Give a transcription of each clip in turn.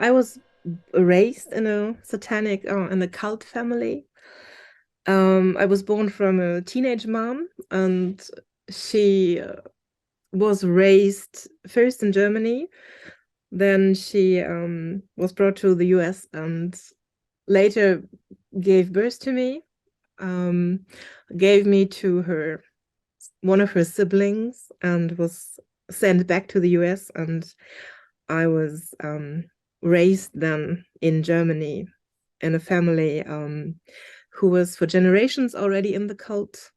I was raised in a satanic in a cult family. I was born from a teenage mom, and she was raised first in Germany. Then she was brought to the US and later gave birth to me, um, gave me to one of her siblings, and was sent back to the US. And I was raised then in Germany in a family who was for generations already in the cult.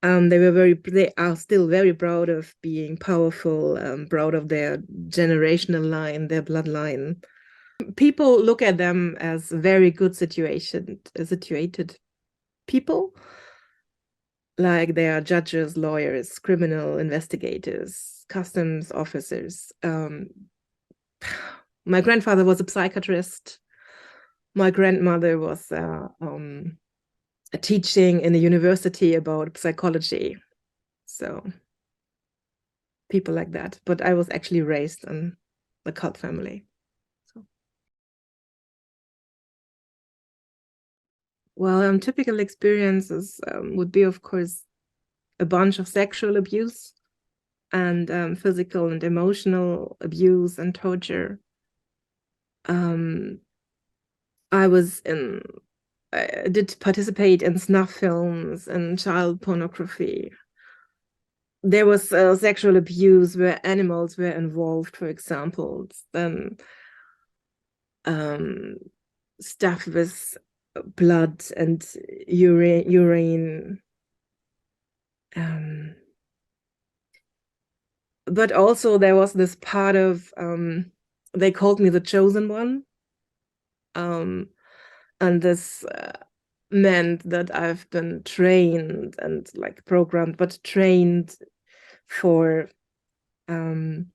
They are still very proud of being powerful, proud of their generational line, their bloodline. People look at them as very good situated people, like they are judges, lawyers, criminal investigators, customs officers. My grandfather was a psychiatrist. My grandmother was teaching in a university about psychology. So people like that. But I was actually raised in a cult family. So. Well, typical experiences would be, of course, a bunch of sexual abuse and physical and emotional abuse and torture. I did participate in snuff films and child pornography. There was sexual abuse where animals were involved, for example. Then stuff with blood and urine. But also there was this part of, they called me the chosen one. And this meant that I've been trained and like programmed, but trained for being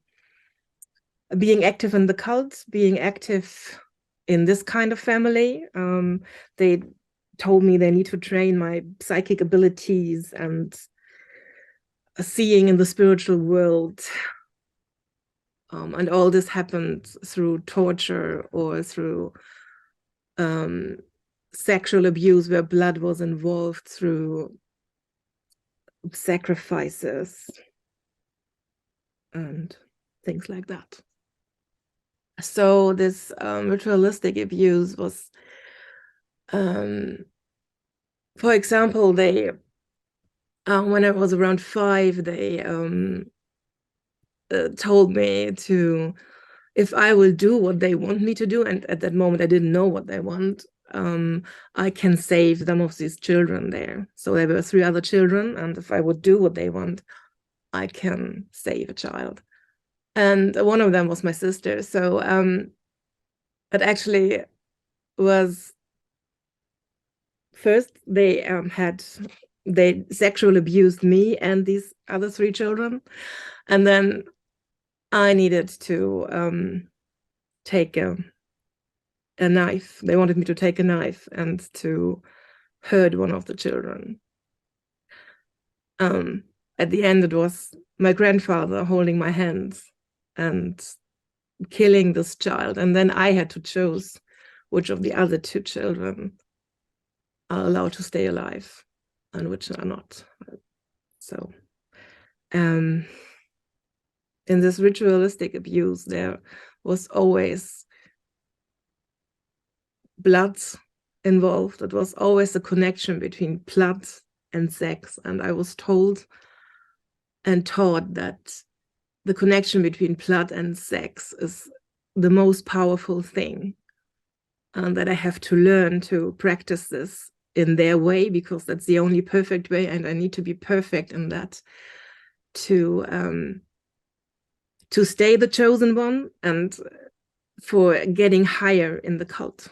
active in the cult, being active in this kind of family. They told me they need to train my psychic abilities and seeing in the spiritual world. And all this happened through torture or through sexual abuse where blood was involved, through sacrifices and things like that. So this ritualistic abuse was, for example, they when I was around 5, they told me to, if I will do what they want me to do, and at that moment I didn't know what they want, I can save some of these children there. So there were 3 other children, and if I would do what they want, I can save a child. And one of them was my sister. So it actually was, first they sexual abused me and these other 3 children, and then I needed to take a knife. They wanted me to take a knife and to hurt one of the children. At the end, it was my grandfather holding my hands and killing this child. And then I had to choose which of the other 2 children are allowed to stay alive and which are not. So in this ritualistic abuse, there was always blood involved. It was always a connection between blood and sex. And I was told and taught that the connection between blood and sex is the most powerful thing, and that I have to learn to practice this in their way, because that's the only perfect way, and I need to be perfect in that to stay the chosen one and for getting higher in the cult.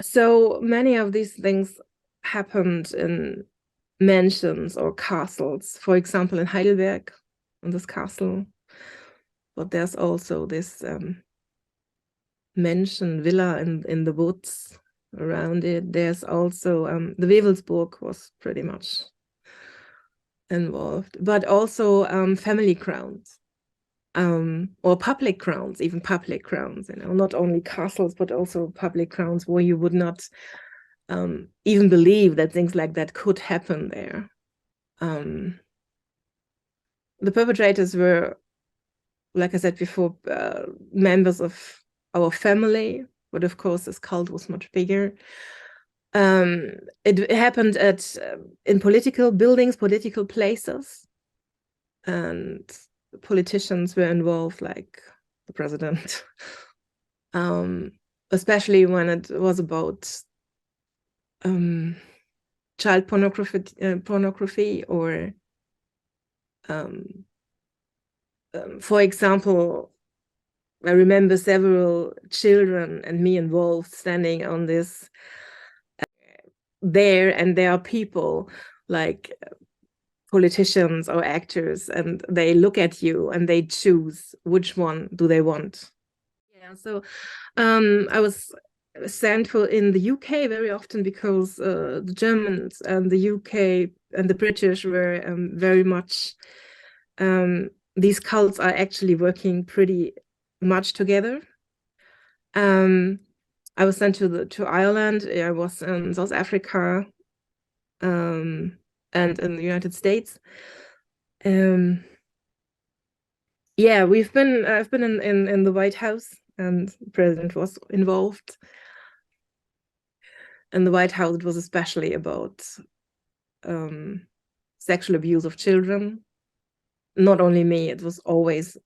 So many of these things happened in mansions or castles. For example, in Heidelberg, in this castle. But there's also this mansion villa in the woods around it. There's also the Wewelsburg was pretty much involved, but also family grounds. or public grounds, even public grounds, not only castles, but also public grounds where you would not even believe that things like that could happen there. The perpetrators were, like I said before, members of our family, but of course this cult was much bigger. It happened in political buildings, political places, and politicians were involved, like the president. Especially when it was about child pornography or for example, I remember several children and me involved standing on this there, and there are people like politicians or actors, and they look at you and they choose which one do they want. Yeah, so I was sent for in the UK very often because the Germans and the UK and the British were very much these cults are actually working pretty much together. I was sent to Ireland. I was in South Africa, and in the United States. Yeah, I've been in the White House, and the president was involved. In the White House, it was especially about sexual abuse of children. Not only me, it was always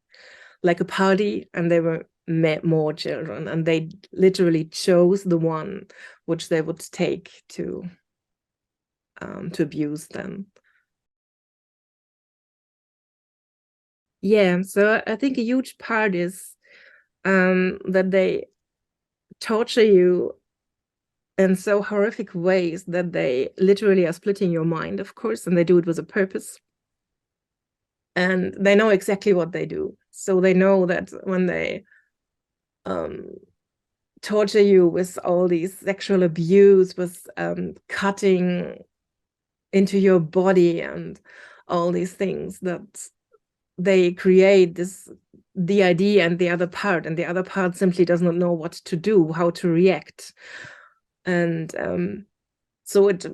like a party, and there were more children, and they literally chose the one which they would take to abuse them. Yeah, so I think a huge part is that they torture you in so horrific ways that they literally are splitting your mind, of course, and they do it with a purpose. And they know exactly what they do. So they know that when they torture you with all these sexual abuse, with cutting into your body and all these things, that they create the idea and the other part simply does not know what to do, how to react. And so it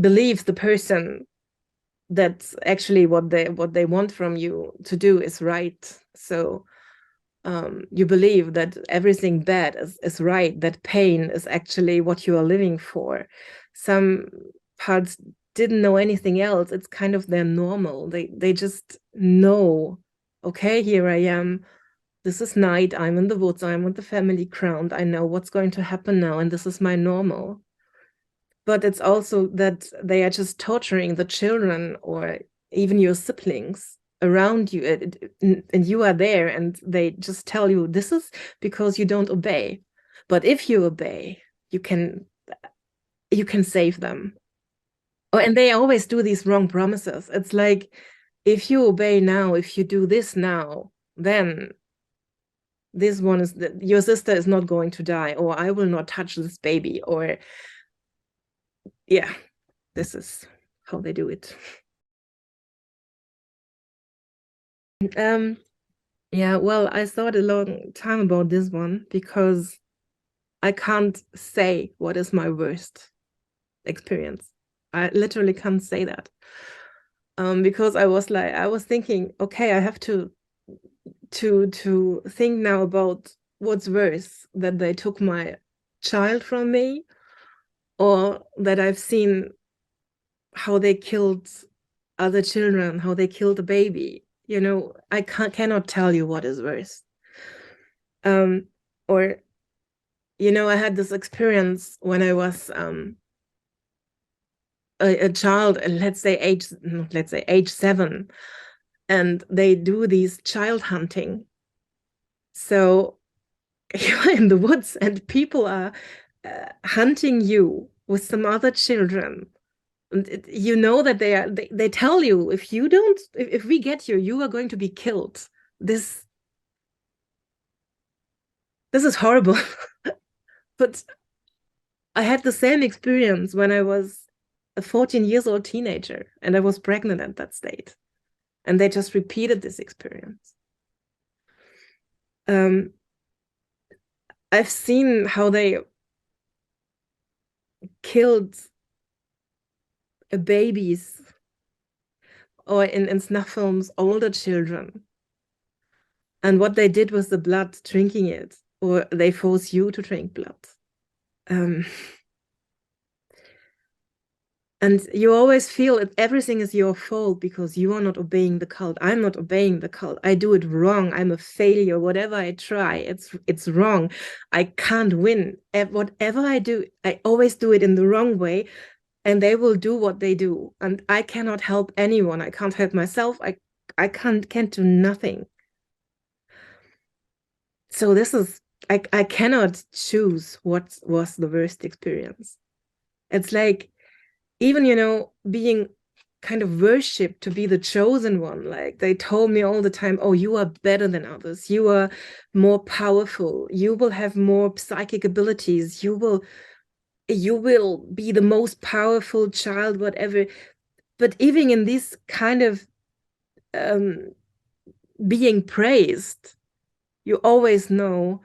believes the person that actually what they want from you to do is right. So you believe that everything bad is right, that pain is actually what you are living for. Some parts didn't know anything else. It's kind of their normal. They just know, okay, here I am. This is night. I'm in the woods. I'm with the family ground. I know what's going to happen now, and this is my normal. But it's also that they are just torturing the children or even your siblings around you, and you are there, and they just tell you this is because you don't obey. But if you obey, you can save them. Oh, and they always do these wrong promises. It's like, if you obey now, if you do this now, then this one is your sister is not going to die, or I will not touch this baby, or yeah, this is how they do it. Yeah, well, I thought a long time about this one because I can't say what is my worst experience. I literally can't say that. Because I was thinking, okay, I have to think now about what's worse, that they took my child from me, or that I've seen how they killed other children, how they killed a baby. I cannot tell you what is worse. Or I had this experience when I was a child, let's say age 7, and they do these child hunting. So you're in the woods and people are hunting you with some other children. And that they tell you, if you don't, if we get you, you are going to be killed. This is horrible. But I had the same experience when I was a 14-year-old teenager, and I was pregnant at that state. And they just repeated this experience. I've seen how they killed babies, or in snuff films, older children. And what they did was the blood, drinking it, or they force you to drink blood. And you always feel that everything is your fault because you are not obeying the cult. I'm not obeying the cult. I do it wrong. I'm a failure. Whatever I try, it's wrong. I can't win. Whatever I do, I always do it in the wrong way. And they will do what they do. And I cannot help anyone. I can't help myself. I can't do nothing. So this is, I cannot choose what was the worst experience. It's like, even, being kind of worshipped to be the chosen one. Like they told me all the time, oh, you are better than others. You are more powerful. You will have more psychic abilities. You will be the most powerful child, whatever. But even in this kind of being praised, you always know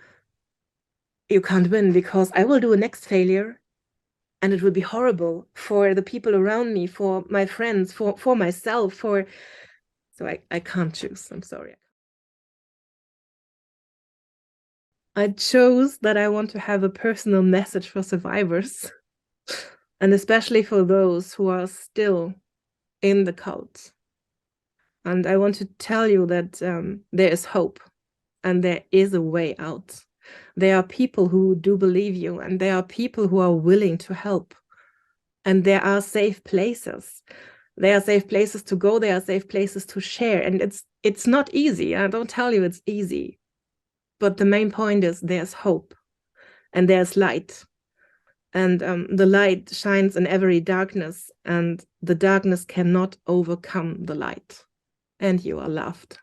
you can't win, because I will do a next failure and it will be horrible for the people around me, for my friends, for myself, so I can't choose. I'm sorry. I chose that I want to have a personal message for survivors, and especially for those who are still in the cult. And I want to tell you that there is hope and there is a way out. There are people who do believe you, and there are people who are willing to help. And there are safe places. There are safe places to go. There are safe places to share. And it's not easy. I don't tell you it's easy. But the main point is there's hope and there's light. And the light shines in every darkness, and the darkness cannot overcome the light. And you are loved.